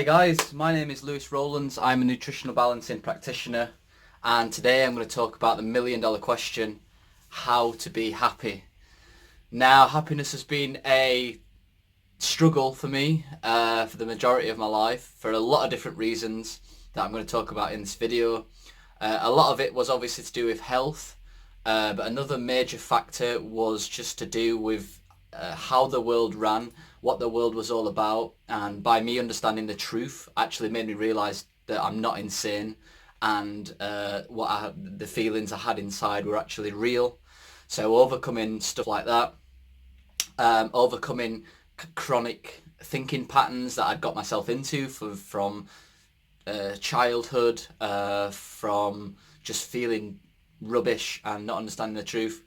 Hi guys, my name is Rowlands. I'm a nutritional balancing practitioner, and today I'm going to talk about the $1,000,000 question: how to be happy. Now, happiness has been a struggle for me for the majority of my life for a lot of different reasons that I'm going to talk about in this video. A lot of it was obviously to do with health, but another major factor was just to do with how the world ran, what the world was all about, and by me understanding the truth actually made me realise that I'm not insane, and the feelings I had inside were actually real. So overcoming stuff like that, overcoming chronic thinking patterns that I'd got myself into from childhood, from just feeling rubbish and not understanding the truth.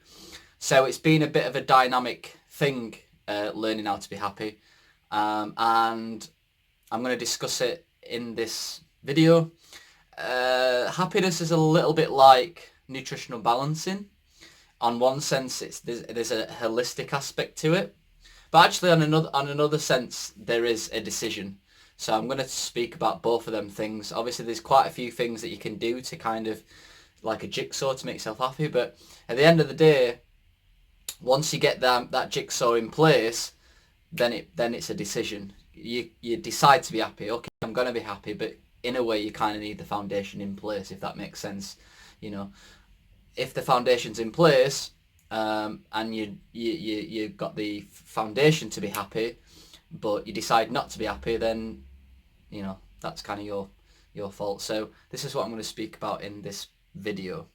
So it's been a bit of a dynamic thing, learning how to be happy, and I'm going to discuss it in this video. Happiness is a little bit like nutritional balancing. On one sense, there's a holistic aspect to it, but actually on another sense, there is a decision. So I'm going to speak about both of them things. Obviously, there's quite a few things that you can do to kind of like a jigsaw to make yourself happy, but at the end of the day, once you get that jigsaw in place, then it's a decision. You decide to be happy. Okay, I'm going to be happy, but in a way, you kind of need the foundation in place, if that makes sense. You know, if the foundation's in place, and you got the foundation to be happy, but you decide not to be happy, then that's kind of your fault. So this is what I'm going to speak about in this video.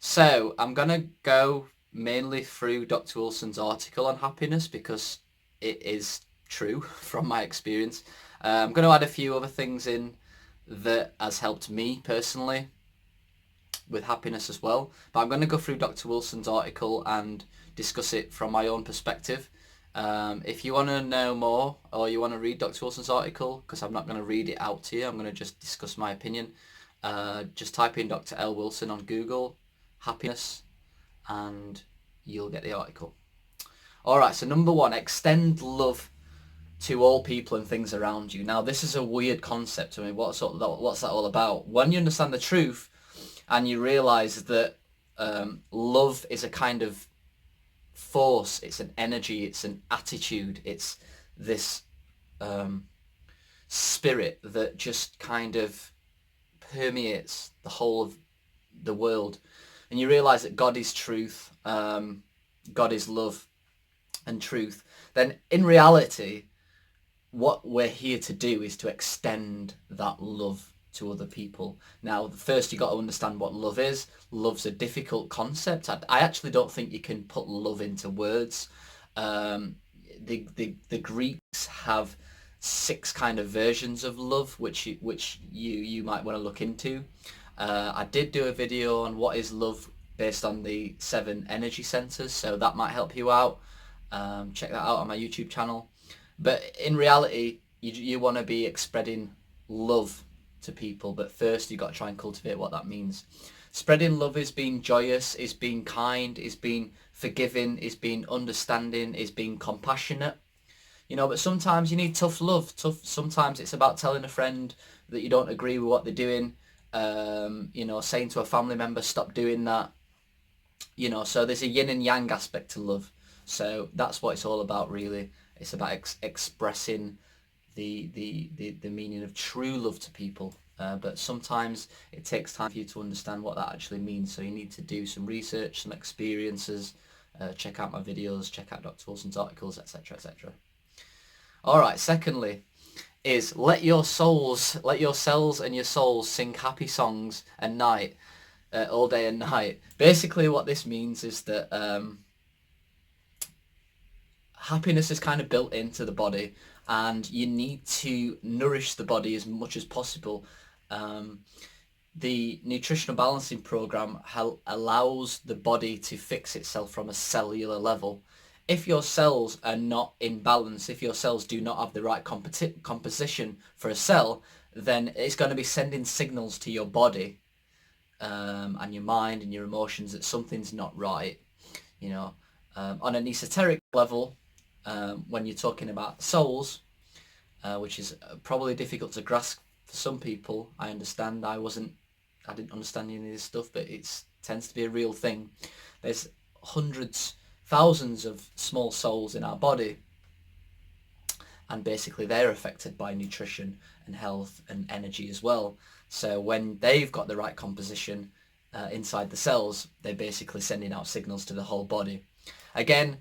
So I'm going to go mainly through Dr. Wilson's article on happiness because it is true from my experience. I'm going to add a few other things in that has helped me personally with happiness as well, but I'm going to go through Dr. Wilson's article and discuss it from my own perspective. If you want to know more, or you want to read Dr. Wilson's article, because I'm not going to read it out to you, I'm going to just discuss my opinion. Just type in Dr. L. Wilson on Google, happiness, and you'll get the article. Alright, so number one, extend love to all people and things around you. Now, this is a weird concept to me. What's that all about? When you understand the truth and you realise that love is a kind of force, it's an energy, it's an attitude, it's this spirit that just kind of permeates the whole of the world, and you realise that God is truth, God is love and truth, then in reality what we're here to do is to extend that love to other people. Now, first you got to understand what love is. Love's a difficult concept. I actually don't think you can put love into words. The Greeks have 6 kind of versions of love, which you might want to look into. I did do a video on what is love based on the 7 energy centers, so that might help you out. Check that out on my YouTube channel. But in reality, you want to be spreading love to people, but first you got to try and cultivate what that means. Spreading love is being joyous, is being kind, is being forgiving, is being understanding, is being compassionate. But sometimes you need tough love. Sometimes it's about telling a friend that you don't agree with what they're doing. Saying to a family member, stop doing that. So there's a yin and yang aspect to love. So that's what it's all about, really. It's about expressing the meaning of true love to people, but sometimes it takes time for you to understand what that actually means, so you need to do some research, some experiences, check out my videos, check out Dr. Wilson's articles, etc, etc. Alright, secondly is let your cells and your souls sing happy songs at night, all day and night. Basically what this means is that happiness is kind of built into the body, and you need to nourish the body as much as possible. The nutritional balancing program allows the body to fix itself from a cellular level. If your cells are not in balance, if your cells do not have the right composition for a cell, then it's going to be sending signals to your body and your mind and your emotions that something's not right. On an esoteric level, when you're talking about souls, which is probably difficult to grasp for some people. I understand. I didn't understand any of this stuff, but it tends to be a real thing. There's hundreds, thousands of small souls in our body, and basically they're affected by nutrition and health and energy as well. So when they've got the right composition inside the cells, they're basically sending out signals to the whole body. Again,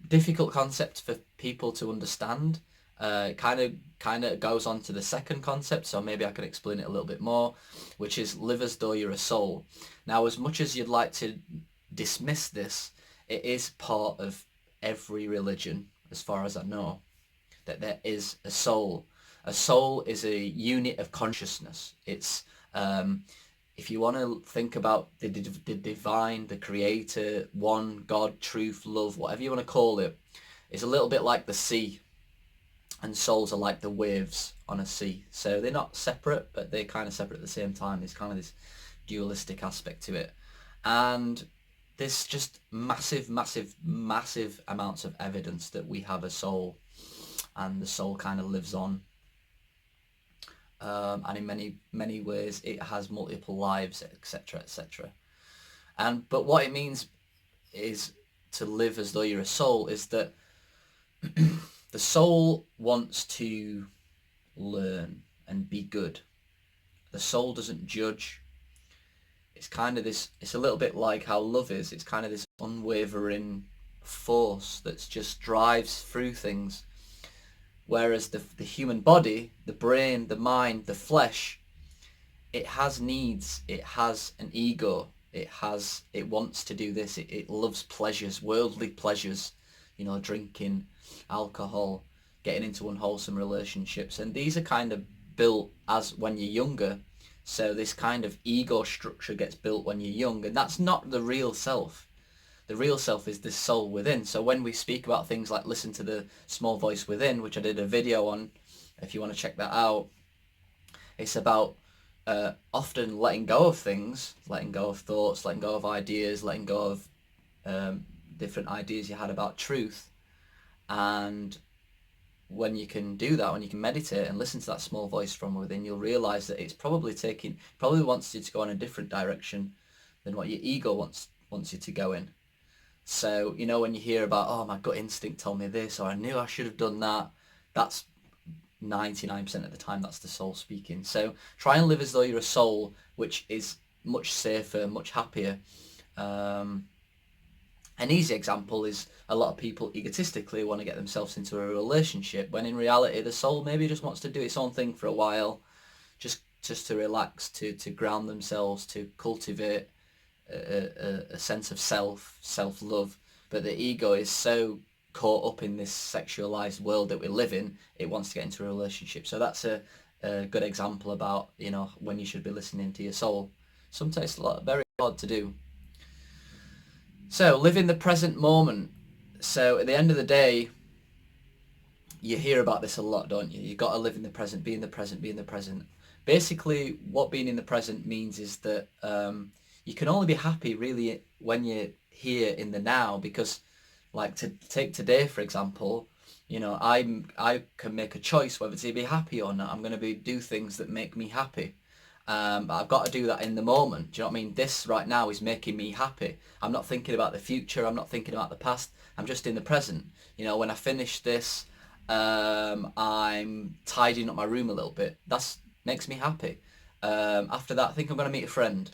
difficult concept for people to understand. Kind of goes on to the second concept, so maybe I can explain it a little bit more, which is live as though you're a soul. Now, as much as you'd like to dismiss this, it is part of every religion, as far as I know, that there is a soul. A soul is a unit of consciousness. It's if you want to think about the divine, the creator, one, God, truth, love, whatever you want to call it, it's a little bit like the sea, and souls are like the waves on a sea. So they're not separate, but they're kind of separate at the same time. There's kind of this dualistic aspect to it. And there's just massive, massive, massive amounts of evidence that we have a soul, and the soul kind of lives on. And in many, many ways, it has multiple lives, etc., etc. But what it means is to live as though you're a soul is that the soul wants to learn and be good. The soul doesn't judge. It's kind of this, it's a little bit like how love is. It's kind of this unwavering force that just drives through things. Whereas the human body, the brain, the mind, the flesh, it has needs, it has an ego, it wants to do this, it loves pleasures, worldly pleasures, drinking, alcohol, getting into unwholesome relationships. And these are kind of built as when you're younger. So this kind of ego structure gets built when you're young, and that's not the real self. The real self is this soul within. So when we speak about things like listen to the small voice within, which I did a video on, if you want to check that out, it's about often letting go of things, letting go of thoughts, letting go of ideas, letting go of different ideas you had about truth. And when you can do that, when you can meditate and listen to that small voice from within, you'll realize that it's probably wants you to go in a different direction than what your ego wants you to go in. So, when you hear about, oh, my gut instinct told me this, or I knew I should have done that, that's 99% of the time, that's the soul speaking. So try and live as though you're a soul, which is much safer, much happier. An easy example is a lot of people egotistically want to get themselves into a relationship, when in reality the soul maybe just wants to do its own thing for a while, just to relax, to ground themselves, to cultivate a sense of self-love. But the ego is so caught up in this sexualized world that we live in, it wants to get into a relationship. So that's a good example about, when you should be listening to your soul. Sometimes it's very hard to do. So live in the present moment. So at the end of the day, you hear about this a lot, don't you? You've got to live in the present, be in the present, be in the present. Basically, what being in the present means is that you can only be happy really when you're here in the now, because like to take today, for example, I can make a choice whether to be happy or not. I'm going to do things that make me happy. But I've got to do that in the moment. Do you know what I mean? This right now is making me happy. I'm not thinking about the future. I'm not thinking about the past. I'm just in the present. When I finish this, I'm tidying up my room a little bit. That makes me happy. After that, I think I'm going to meet a friend.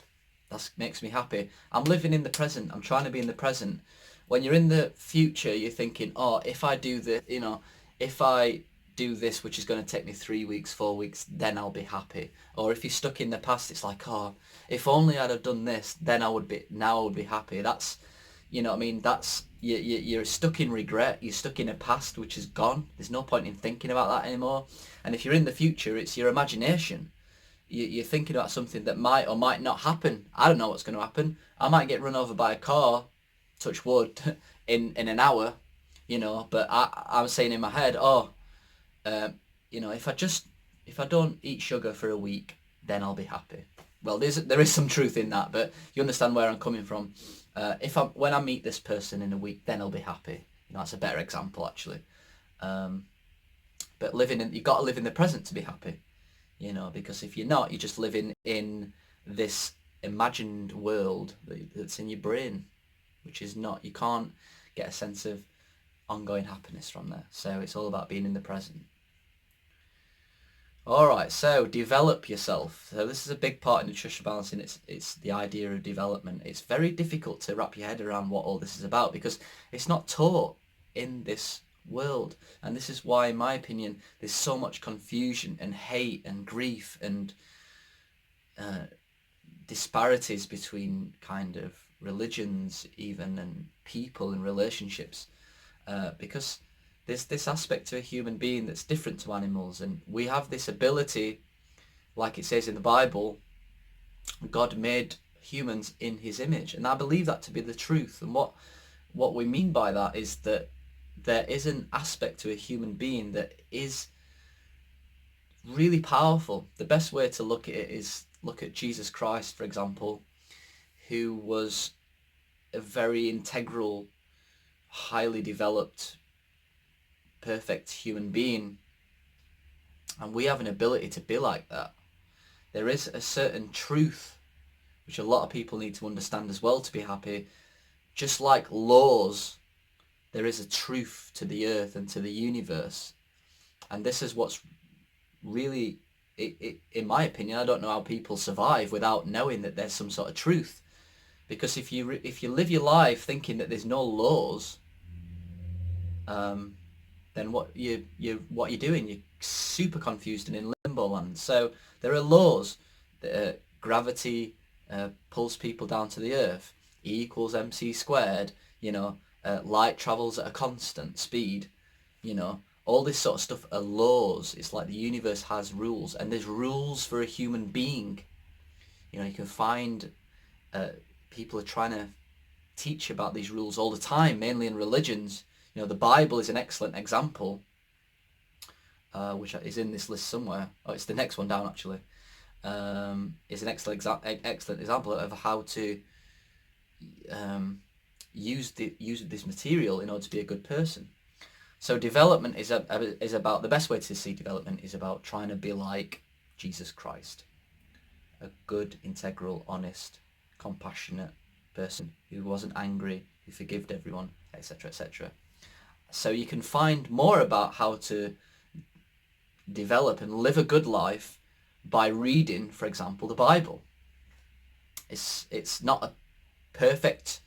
That makes me happy. I'm living in the present. I'm trying to be in the present. When you're in the future, you're thinking, oh, if I do this, if I do this, which is going to take me 3 weeks, 4 weeks, then I'll be happy. Or if you're stuck in the past, it's like, oh, if only I'd have done this, then I would be happy. That's, that's, you're stuck in regret. You're stuck in a past which is gone. There's no point in thinking about that anymore. And if you're in the future, it's your imagination. You're thinking about something that might or might not happen. I don't know what's going to happen. I might get run over by a car, touch wood, in an hour, but I'm saying in my head, if I don't eat sugar for a week, then I'll be happy. Well, there is some truth in that, but you understand where I'm coming from. When I meet this person in a week, then I'll be happy. That's a better example, actually. But you've got to live in the present to be happy, because if you're not, you're just living in this imagined world that's in your brain, which is not, you can't get a sense of ongoing happiness from there. So it's all about being in the present. All right, so develop yourself. So this is a big part in nutritional balancing. It's the idea of development. It's very difficult to wrap your head around what all this is about because it's not taught in this world. And this is why, in my opinion, there's so much confusion and hate and grief and disparities between kind of religions even and people and relationships, because there's this aspect to a human being that's different to animals, and we have this ability, like it says in the Bible, God made humans in his image, and I believe that to be the truth. And what we mean by that is that there is an aspect to a human being that is really powerful. The best way to look at it is look at Jesus Christ, for example, who was a very integral, highly developed, perfect human being, and we have an ability to be like that. There is a certain truth which a lot of people need to understand as well to be happy. Just like laws, there is a truth to the earth and to the universe, and this is what's really, in my opinion, I don't know how people survive without knowing that there's some sort of truth. Because if you live your life thinking that there's no laws, then what you're doing, you're super confused and in limbo land. So there are laws. Gravity pulls people down to the earth. E equals mc squared. Light travels at a constant speed. All this sort of stuff are laws. It's like the universe has rules, and there's rules for a human being. You can find people are trying to teach about these rules all the time, mainly in religions. The Bible is an excellent example, which is in this list somewhere. Oh, it's the next one down, actually. It's an excellent example of how to use this material in order to be a good person. So development is about, the best way to see development is about trying to be like Jesus Christ, a good, integral, honest, compassionate person who wasn't angry, who forgived everyone, etc., etc. So you can find more about how to develop and live a good life by reading, for example, the Bible. It's not a perfect,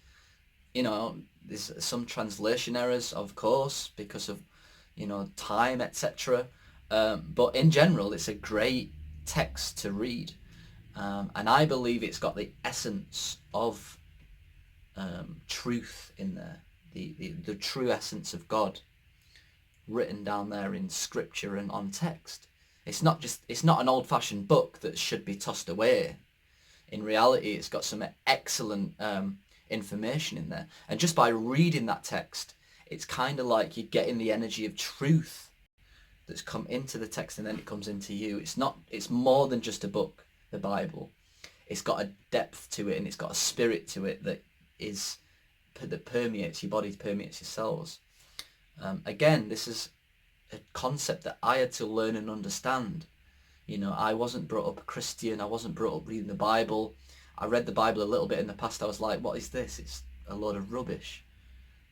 there's some translation errors, of course, because of, time, etc. But in general, it's a great text to read. And I believe it's got the essence of truth in there, the true essence of God written down there in scripture and on text. It's not an old-fashioned book that should be tossed away. In reality, it's got some excellent information in there, and just by reading that text, it's kind of like you're getting the energy of truth that's come into the text, and then it comes into you. It's more than just a book, the Bible. It's got a depth to it, and it's got a spirit to it that permeates your body, permeates your cells. Again, this is a concept that I had to learn and understand. I wasn't brought up a Christian. I wasn't brought up reading the Bible. I read the Bible a little bit in the past. I was like, what is this? It's a load of rubbish.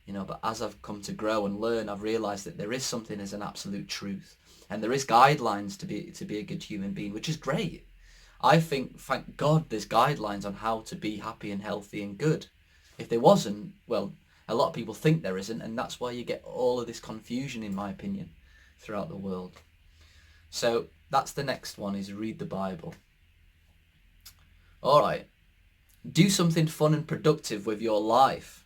But as I've come to grow and learn, I've realised that there is something as an absolute truth. And there is guidelines to be a good human being, which is great. I think, thank God, there's guidelines on how to be happy and healthy and good. If there wasn't, well, a lot of people think there isn't, and that's why you get all of this confusion, in my opinion, throughout the world. So that's the next one, is read the Bible. All right. Do something fun and productive with your life.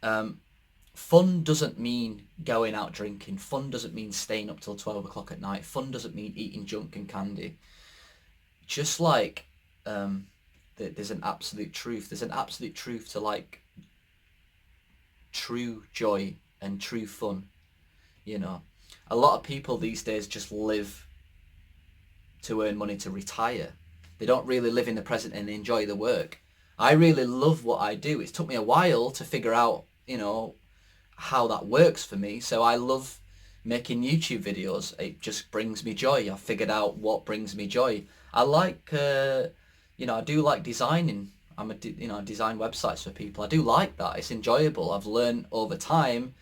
Fun doesn't mean going out drinking. Fun doesn't mean staying up till 12 o'clock at night. Fun doesn't mean eating junk and candy. Just like there's an absolute truth. There's an absolute truth to like true joy and true fun. A lot of people these days just live to earn money to retire. They don't really live in the present and enjoy the work. I really love what I do. It's took me a while to figure out, how that works for me. So I love making YouTube videos, it just brings me joy. I figured out what brings me joy. I like, I do like designing. I design websites for people. I do like that. It's enjoyable. I've learned over time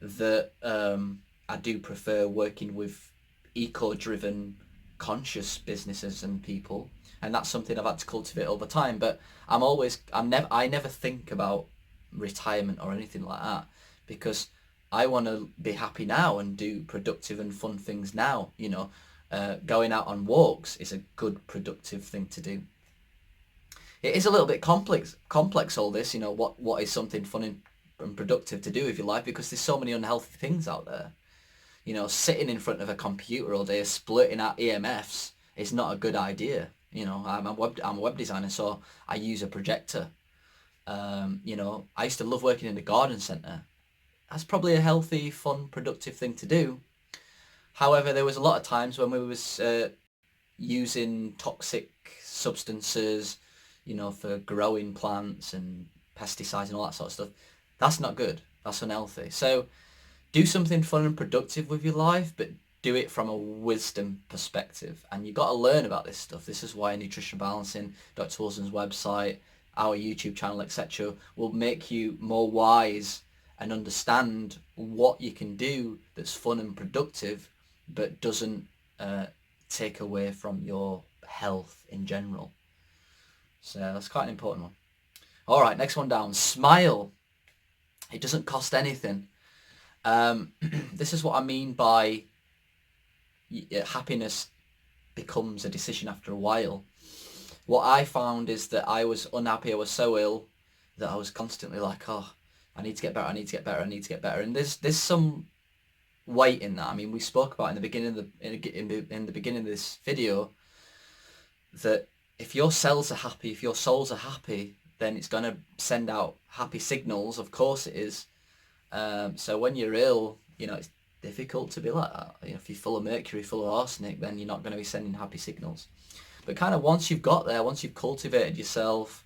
that I do prefer working with eco-driven, conscious businesses and people, and that's something I've had to cultivate over time. But I never think about retirement or anything like that, because I want to be happy now and do productive and fun things now. Going out on walks is a good productive thing to do. It is a little bit complex all this, what is something fun and productive to do with your life, because there's so many unhealthy things out there. Sitting in front of a computer all day splitting out EMFs is not a good idea. I'm a web designer, so I use a projector. I used to love working in the garden centre. That's probably a healthy, fun, productive thing to do. However, there was a lot of times when we was using toxic substances, for growing plants and pesticides and all that sort of stuff. That's not good. That's unhealthy. So do something fun and productive with your life, but do it from a wisdom perspective. And you've got to learn about this stuff. This is why Nutritional Balancing, Dr. Wilson's website, our YouTube channel, etc., will make you more wise and understand what you can do that's fun and productive, but doesn't take away from your health in general. So that's quite an important one. All right, next one down. Smile. It doesn't cost anything. This is what I mean by happiness becomes a decision after a while. What I found is that I was unhappy. I was so ill that I was constantly like, oh, I need to get better. I need to get better. I need to get better. And there's some weight in that. I mean, we spoke about in the beginning of this video that if your cells are happy, if your souls are happy, then it's going to send out happy signals. Of course it is. So when you're ill, it's difficult to be like that. If you're full of mercury, full of arsenic, then you're not going to be sending happy signals. But kind of once you've got there, once you've cultivated yourself,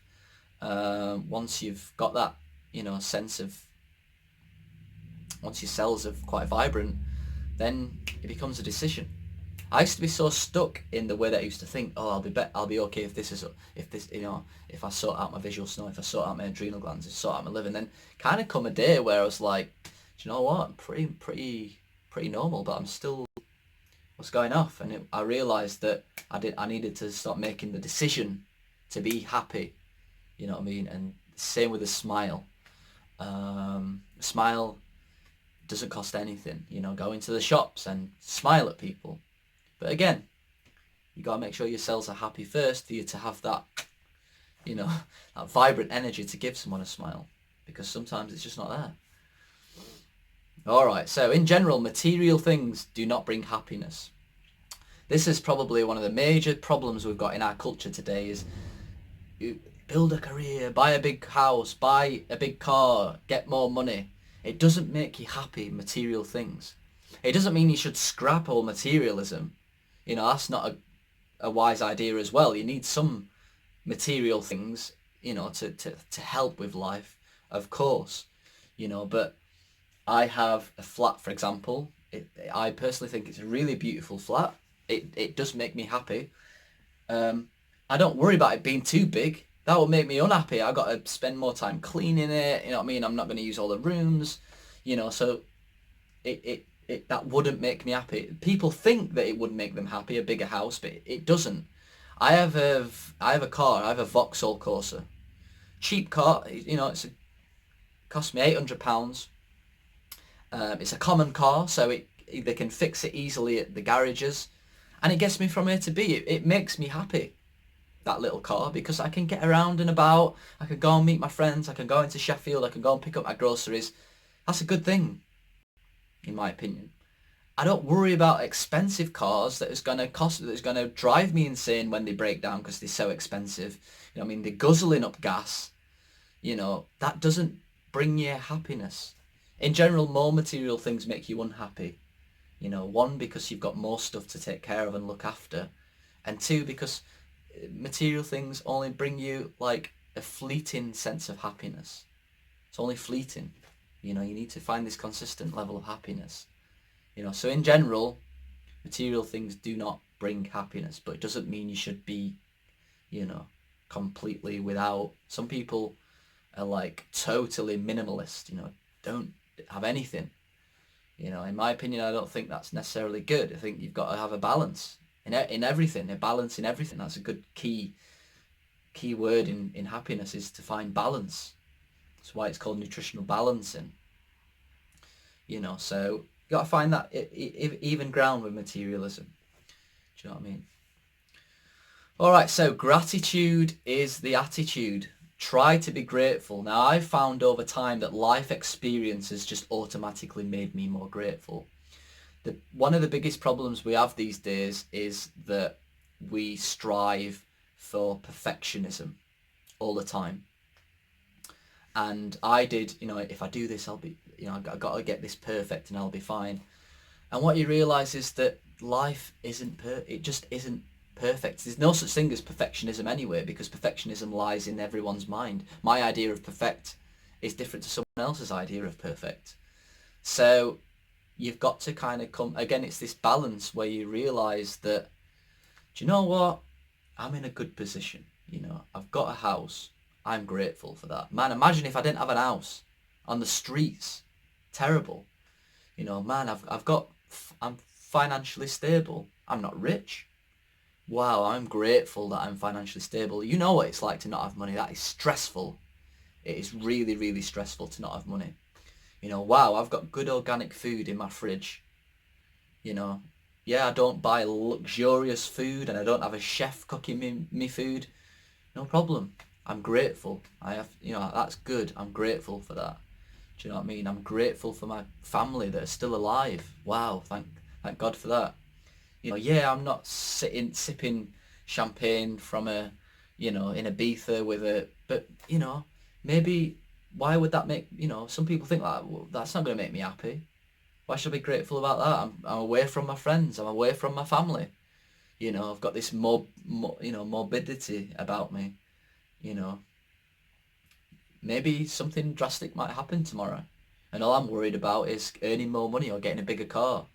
once you've got that, sense of, once your cells are quite vibrant, then it becomes a decision. I used to be so stuck in the way that I used to think, oh, I'll be okay if if I sort out my visual snow, if I sort out my adrenal glands, if I sort out my liver. And then kind of come a day where I was like, do you know what? I'm pretty normal, but I'm still, what's going off? And I realised that I needed to start making the decision to be happy. You know what I mean? And same with a smile. Smile doesn't cost anything. Go into the shops and smile at people. But again, you got to make sure your cells are happy first for you to have that, that vibrant energy to give someone a smile, because sometimes it's just not there. All right, so in general, material things do not bring happiness. This is probably one of the major problems we've got in our culture today is build a career, buy a big house, buy a big car, get more money. It doesn't make you happy, material things. It doesn't mean you should scrap all materialism. That's not a wise idea as well. You need some material things, to help with life, of course. But I have a flat, for example. I personally think it's a really beautiful flat. It does make me happy. I don't worry about it being too big. That will make me unhappy. I got to spend more time cleaning it. You know what I mean? I'm not going to use all the rooms. So that wouldn't make me happy. People think that it would make them happy, a bigger house, but it doesn't. I have a car. I have a Vauxhall Corsa, cheap car. It cost me £800. It's a common car, so they can fix it easily at the garages, and it gets me from A to B. It makes me happy, that little car, because I can get around and about. I can go and meet my friends. I can go into Sheffield. I can go and pick up my groceries. That's a good thing, in my opinion. I don't worry about expensive cars that is going to drive me insane when they break down because they're so expensive. They're guzzling up gas. That doesn't bring you happiness. In general, more material things make you unhappy. One, because you've got more stuff to take care of and look after, and two, because material things only bring you like a fleeting sense of happiness. It's only fleeting. You need to find this consistent level of happiness. So in general, material things do not bring happiness, but it doesn't mean you should be, completely without. Some people are like totally minimalist, don't have anything. In my opinion, I don't think that's necessarily good. I think you've got to have a balance in everything, a balance in everything. That's a good key word in happiness, is to find balance. That's why it's called nutritional balancing. So you got to find that even ground with materialism. Do you know what I mean? All right, so gratitude is the attitude. Try to be grateful. Now, I've found over time that life experiences just automatically made me more grateful. One of the biggest problems we have these days is that we strive for perfectionism all the time. And I did, if I do this, I'll be, I've got to get this perfect and I'll be fine. And what you realise is that life it just isn't perfect. There's no such thing as perfectionism anyway, because perfectionism lies in everyone's mind. My idea of perfect is different to someone else's idea of perfect. So you've got to kind of come, again, it's this balance where you realise that, do you know what? I'm in a good position. I've got a house. I'm grateful for that. Man, imagine if I didn't have an house on the streets. Terrible. Man, I'm financially stable. I'm not rich. Wow, I'm grateful that I'm financially stable. You know what it's like to not have money. That is stressful. It is really, really stressful to not have money. Wow, I've got good organic food in my fridge. Yeah, I don't buy luxurious food and I don't have a chef cooking me food. No problem. I'm grateful. I have, that's good. I'm grateful for that. Do you know what I mean? I'm grateful for my family that are still alive. Wow, thank God for that. Yeah, I'm not sipping champagne from in Ibiza but maybe why would that make, some people think like, well, that's not going to make me happy. Why should I be grateful about that? I'm away from my friends. I'm away from my family. I've got this morbidity about me. Maybe something drastic might happen tomorrow, and all I'm worried about is earning more money or getting a bigger car,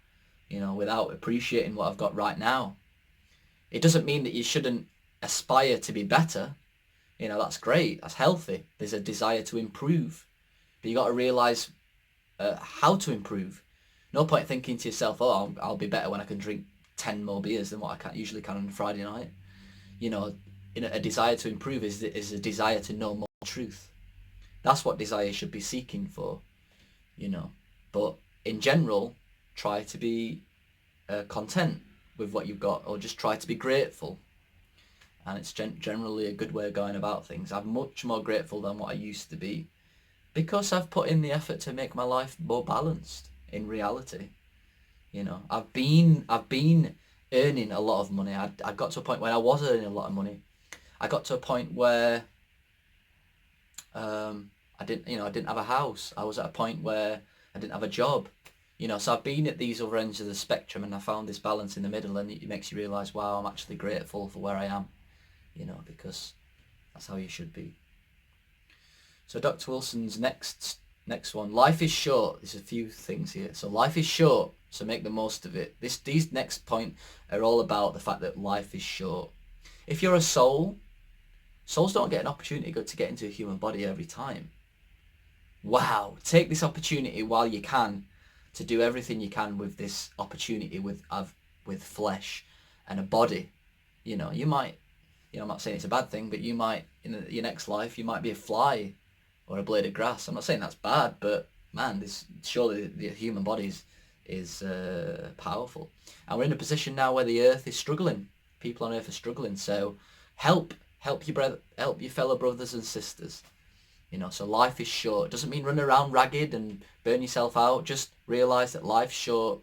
without appreciating what I've got right now. It doesn't mean that you shouldn't aspire to be better. That's great. That's healthy. There's a desire to improve, but you got to realise how to improve. No point thinking to yourself, oh, I'll be better when I can drink 10 more beers than what I usually can on a Friday night. A desire to improve is a desire to know more truth. That's what desire should be seeking for, But in general, try to be content with what you've got, or just try to be grateful. And it's generally a good way of going about things. I'm much more grateful than what I used to be, because I've put in the effort to make my life more balanced in reality. I've been earning a lot of money. I got to a point where I was earning a lot of money. I got to a point where I didn't have a house. I was at a point where I didn't have a job. So I've been at these other ends of the spectrum, and I found this balance in the middle, and it makes you realise, wow, I'm actually grateful for where I am, because that's how you should be. So Dr. Wilson's next one, life is short. There's a few things here. So life is short, so make the most of it. These next point are all about the fact that life is short. If you're a soul, souls don't get an opportunity to get into a human body every time. Wow, take this opportunity while you can to do everything you can with this opportunity with flesh and a body. You might, I'm not saying it's a bad thing, but you might, in your next life, you might be a fly or a blade of grass. I'm not saying that's bad, but man, surely the human body is powerful. And we're in a position now where the earth is struggling. People on earth are struggling. So help your fellow brothers and sisters. So life is short. It doesn't mean run around ragged and burn yourself out. Just realise that life's short.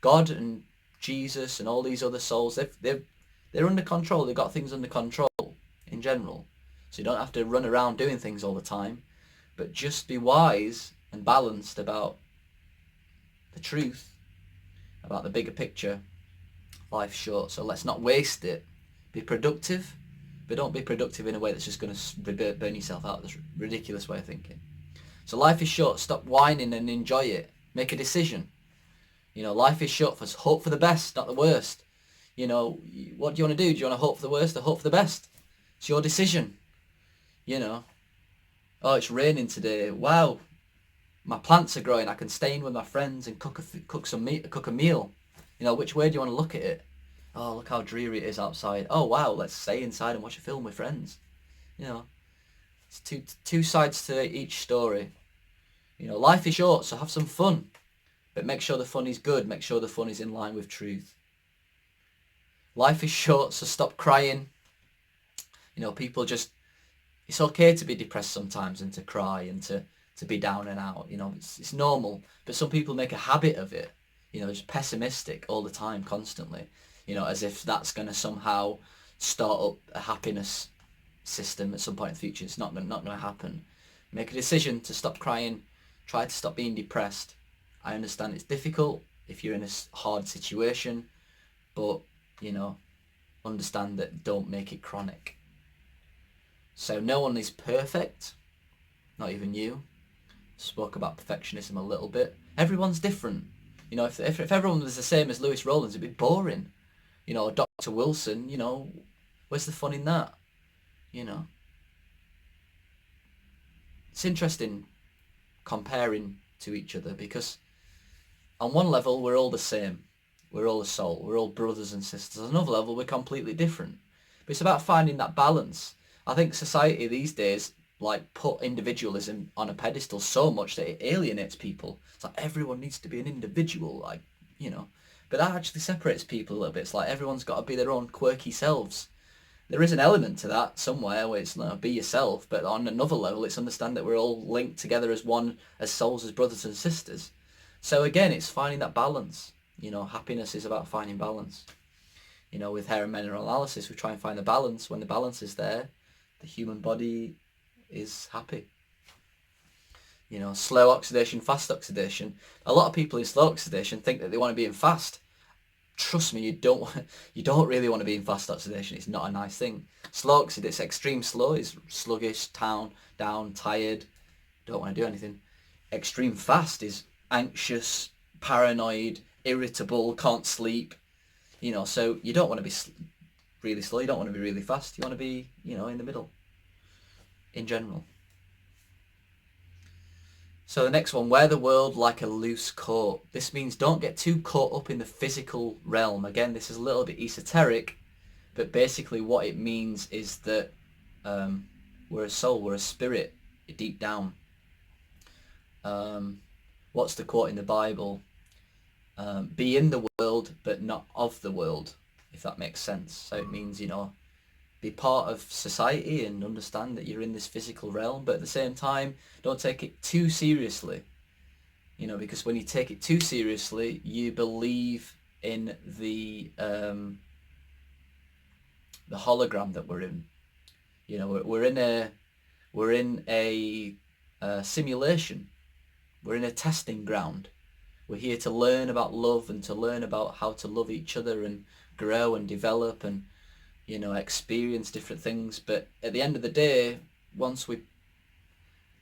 God and Jesus and all these other souls, they're under control. They've got things under control in general. So you don't have to run around doing things all the time, but just be wise and balanced about the truth, about the bigger picture. Life's short, so let's not waste it. Be productive, but don't be productive in a way that's just going to burn yourself out. That's a ridiculous way of thinking. So life is short. Stop whining and enjoy it. Make a decision. You know, life is short. Hope for the best, not the worst. You know, what do you want to do? Do you want to hope for the worst or hope for the best? It's your decision. You know, oh, it's raining today. Wow, my plants are growing. I can stay in with my friends and cook a meal. You know, which way do you want to look at it? Oh, look how dreary it is outside. Oh, wow, let's stay inside and watch a film with friends. You know, it's two sides to each story. You know, life is short, so have some fun. But make sure the fun is good. Make sure the fun is in line with truth. Life is short, so stop crying. You know, people just... It's okay to be depressed sometimes and to cry and to be down and out. You know, it's normal. But some people make a habit of it. You know, just pessimistic all the time, constantly. You know, as if that's going to somehow start up a happiness system at some point in the future. It's not going to happen. Make a decision to stop crying. Try to stop being depressed. I understand it's difficult if you're in a hard situation, but, you know, understand that don't make it chronic. So no one is perfect, not even you. Spoke about perfectionism a little bit. Everyone's different. You know, if everyone was the same as Lewis Rowlands, it'd be boring. You know, Dr. Wilson, you know, where's the fun in that? You know. It's interesting comparing to each other because on one level we're all the same. We're all a soul. We're all brothers and sisters. On another level we're completely different. But it's about finding that balance. I think society these days like put individualism on a pedestal so much that it alienates people. It's like everyone needs to be an individual, like, you know. But that actually separates people a little bit. It's like everyone's got to be their own quirky selves. There is an element to that somewhere where it's, you know, be yourself, but on another level it's understand that we're all linked together as one, as souls, as brothers and sisters. So again, it's finding that balance. You know, happiness is about finding balance. You know, with hair and mineral analysis, we try and find the balance. When the balance is there, the human body is happy. You know, slow oxidation, fast oxidation. A lot of people in slow oxidation think that they want to be in fast. Trust me, you don't really want to be in fast oxidation. It's not a nice thing. Slow oxidation, extreme slow is sluggish, down, tired, don't want to do anything. Extreme fast is anxious, paranoid, irritable, can't sleep. You know, so you don't want to be really slow. You don't want to be really fast. You want to be, you know, in the middle. In general. So the next one, wear the world like a loose coat. This means don't get too caught up in the physical realm. Again, this is a little bit esoteric, but basically what it means is that we're a soul, we're a spirit deep down. What's the quote in the Bible? Be in the world, but not of the world, if that makes sense. So it means, you know, be part of society and understand that you're in this physical realm, but at the same time, don't take it too seriously. You know, because when you take it too seriously, you believe in the hologram that we're in. You know, we're in a simulation. We're in a testing ground. We're here to learn about love and to learn about how to love each other and grow and develop and, you know, experience different things. But at the end of the day, once we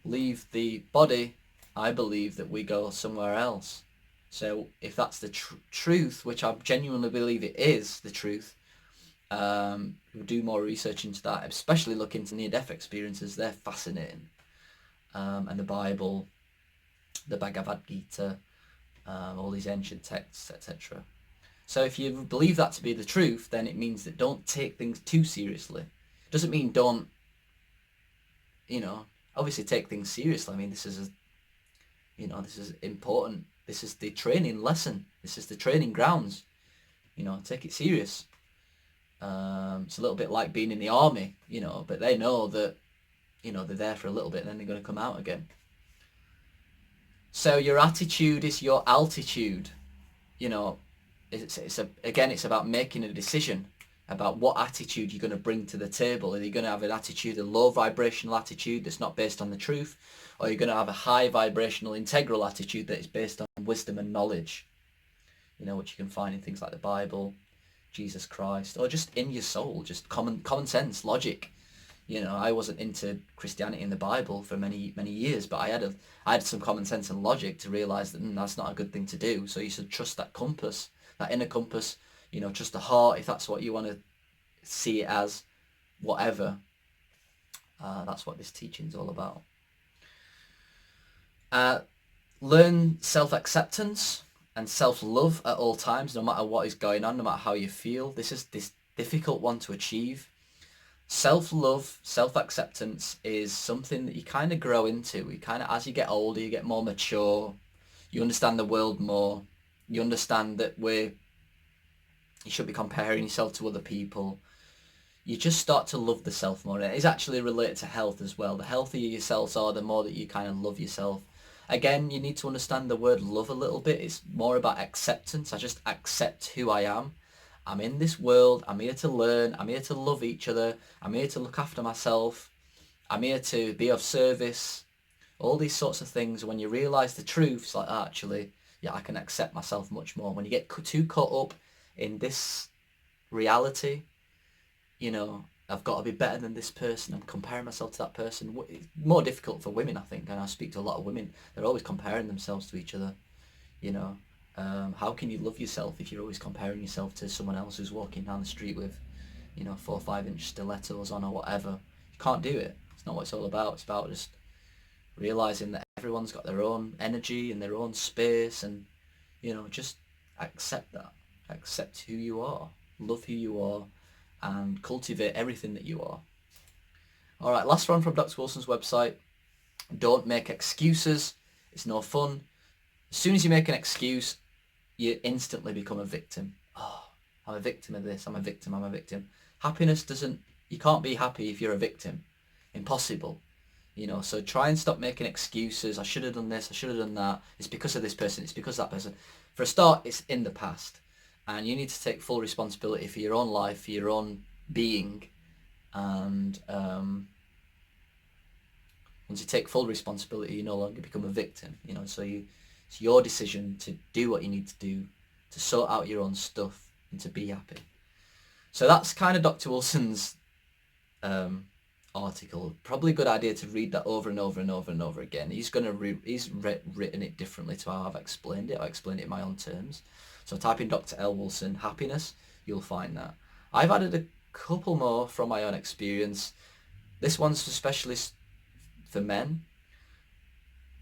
leave the body, I believe that we go somewhere else. So if that's the truth, which I genuinely believe it is the truth, we'll do more research into that, especially look into near-death experiences. They're fascinating. And the Bible, the Bhagavad Gita, all these ancient texts, etc. So if you believe that to be the truth, then it means that don't take things too seriously. It doesn't mean don't, you know, obviously take things seriously. I mean, this is important. This is the training lesson. This is the training grounds. You know, take it serious. It's a little bit like being in the army, you know, but they know that, you know, they're there for a little bit and then they're going to come out again. So your attitude is your altitude. You know, it's about making a decision about what attitude you're going to bring to the table. Are you going to have an attitude, a low vibrational attitude that's not based on the truth, or you're going to have a high vibrational integral attitude that is based on wisdom and knowledge, you know, which you can find in things like the Bible, Jesus Christ, or just in your soul, just common sense, logic, You know, I wasn't into Christianity and the Bible for many years, but I had some common sense and logic to realize that that's not a good thing to do. So you should trust that compass, that inner compass. You know, trust the heart if that's what you want to see it as. Whatever. That's what this teaching's all about. Learn self-acceptance and self-love at all times, no matter what is going on, no matter how you feel. This is this difficult one to achieve. Self-love, self-acceptance is something that you kind of grow into. You kind of, as you get older, you get more mature. You understand the world more. You understand that you should be comparing yourself to other people. You just start to love the self more. It is actually related to health as well. The healthier your cells are, the more that you kind of love yourself. Again, you need to understand the word love a little bit. It's more about acceptance. I just accept who I am. I'm in this world. I'm here to learn. I'm here to love each other. I'm here to look after myself. I'm here to be of service. All these sorts of things. When you realise the truth, it's like, actually, yeah, I can accept myself much more. When you get too caught up in this reality, you know, I've got to be better than this person. I'm comparing myself to that person. It's more difficult for women, I think, and I speak to a lot of women. They're always comparing themselves to each other. You know, how can you love yourself if you're always comparing yourself to someone else who's walking down the street with, you know, 4 or 5 inch stilettos on or whatever? You can't do it. It's not what it's all about. It's about just realizing that everyone's got their own energy and their own space, and, you know, just accept that. Accept who you are. Love who you are. And cultivate everything that you are. All right, last one from Dr. Wilson's website. Don't make excuses. It's no fun. As soon as you make an excuse, you instantly become a victim. Oh, I'm a victim of this. I'm a victim. I'm a victim. Happiness doesn't... You can't be happy if you're a victim. Impossible. You know, so try and stop making excuses. I should have done this. I should have done that. It's because of this person. It's because of that person. For a start, it's in the past. And you need to take full responsibility for your own life, for your own being. And once you take full responsibility, you no longer become a victim. You know, so it's your decision to do what you need to do, to sort out your own stuff and to be happy. So that's kind of Dr. Wilson's article. Probably a good idea to read that over and over and over and over again. He's written it differently to how I've explained it. I explained it in my own terms. So type in Dr. L. Wilson happiness, you'll find that. I've added a couple more from my own experience. This one's especially for men.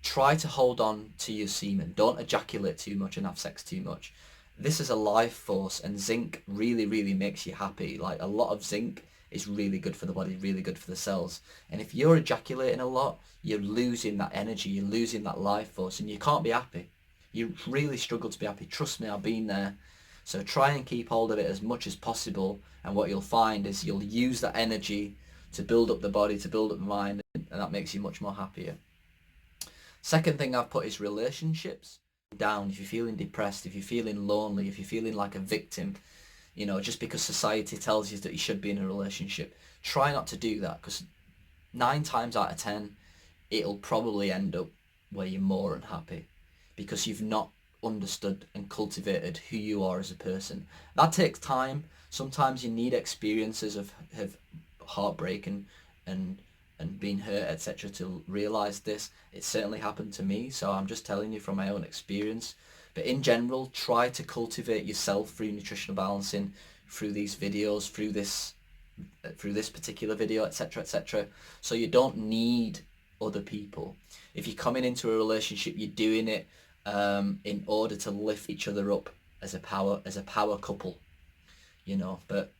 Try to hold on to your semen. Don't ejaculate too much and have sex too much. This is a life force, and zinc really, really makes you happy. Like, a lot of zinc is really good for the body, really good for the cells. And if you're ejaculating a lot, you're losing that energy, you're losing that life force, and you can't be happy. You really struggle to be happy. Trust me, I've been there. So try and keep hold of it as much as possible, and what you'll find is you'll use that energy to build up the body, to build up the mind, and that makes you much more happier. Second thing I've put is relationships. Down, if you're feeling depressed, if you're feeling lonely, if you're feeling like a victim, you know, just because society tells you that you should be in a relationship, try not to do that, because 9 times out of 10, it'll probably end up where you're more unhappy, because you've not understood and cultivated who you are as a person. That takes time. Sometimes you need experiences of heartbreak and being hurt, etc., to realise this. It certainly happened to me, so I'm just telling you from my own experience. But in general, try to cultivate yourself through nutritional balancing, through these videos, through this particular video, etc., etc. So you don't need other people. If you're coming into a relationship, you're doing it in order to lift each other up as a power couple, you know. But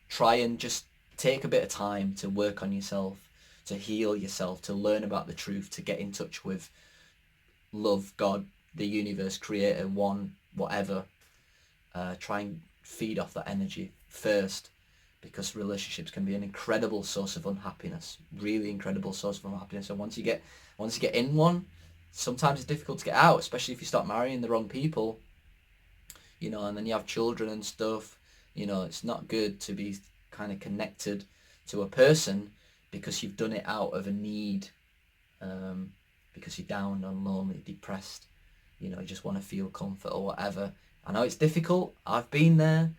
try and just take a bit of time to work on yourself, to heal yourself, to learn about the truth, to get in touch with love, God, the universe, creator, one, whatever. Try and feed off that energy first, because relationships can be an incredible source of unhappiness, really incredible source of unhappiness. And once you get in one, sometimes it's difficult to get out, especially if you start marrying the wrong people, you know, and then you have children and stuff. You know, it's not good to be kind of connected to a person because you've done it out of a need, because you're down and lonely, depressed, you know, you just want to feel comfort or whatever. I know it's difficult. I've been there,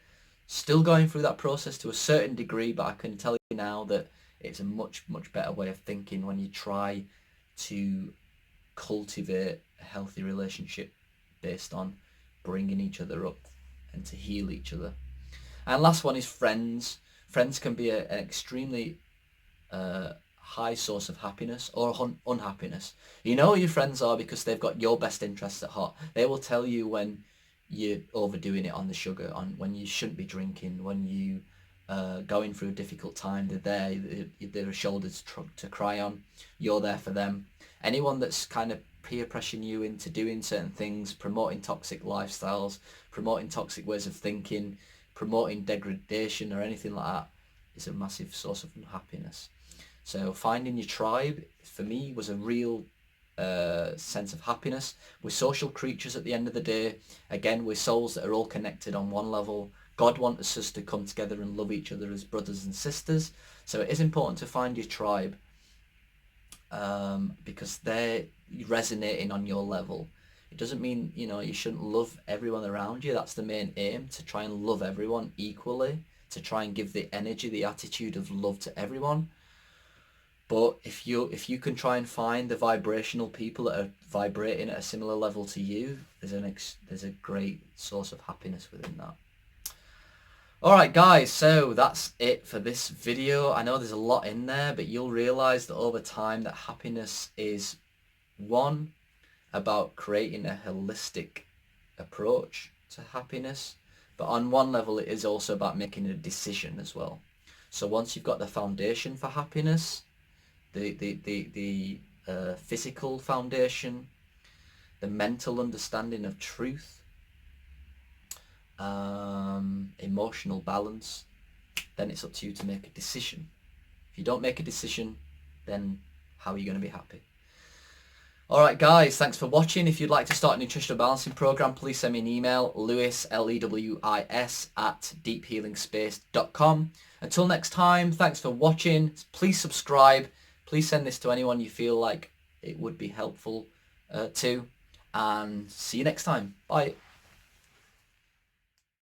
still going through that process to a certain degree, but I can tell you now that It's a much better way of thinking when you try to cultivate a healthy relationship based on bringing each other up and to heal each other. And last one is friends. Friends can be an extremely high source of happiness or unhappiness. You know who your friends are because they've got your best interests at heart. They will tell you when you're overdoing it on the sugar, on when you shouldn't be drinking, when you going through a difficult time. They're there. They're a shoulder to cry on. You're there for them. Anyone that's kind of peer pressuring you into doing certain things, promoting toxic lifestyles, promoting toxic ways of thinking, promoting degradation or anything like that is a massive source of unhappiness. So finding your tribe for me was a real sense of happiness. We're social creatures at the end of the day. Again, we're souls that are all connected on one level. God wants us to come together and love each other as brothers and sisters. So it is important to find your tribe because they're resonating on your level. It doesn't mean, you know, you shouldn't love everyone around you. That's the main aim, to try and love everyone equally, to try and give the energy, the attitude of love to everyone. But if you can try and find the vibrational people that are vibrating at a similar level to you, there's a great source of happiness within that. Alright guys, so that's it for this video. I know there's a lot in there, but you'll realise that over time that happiness is, one, about creating a holistic approach to happiness, but on one level it is also about making a decision as well. So once you've got the foundation for happiness, the physical foundation, the mental understanding of truth, emotional balance, then it's up to you to make a decision. If you don't make a decision, then how are you going to be happy? Alright guys, thanks for watching. If you'd like to start a nutritional balancing program, please send me an email, Lewis, Lewis, @deephealingspace.com. Until next time, thanks for watching. Please subscribe. Please send this to anyone you feel like it would be helpful to. And see you next time. Bye.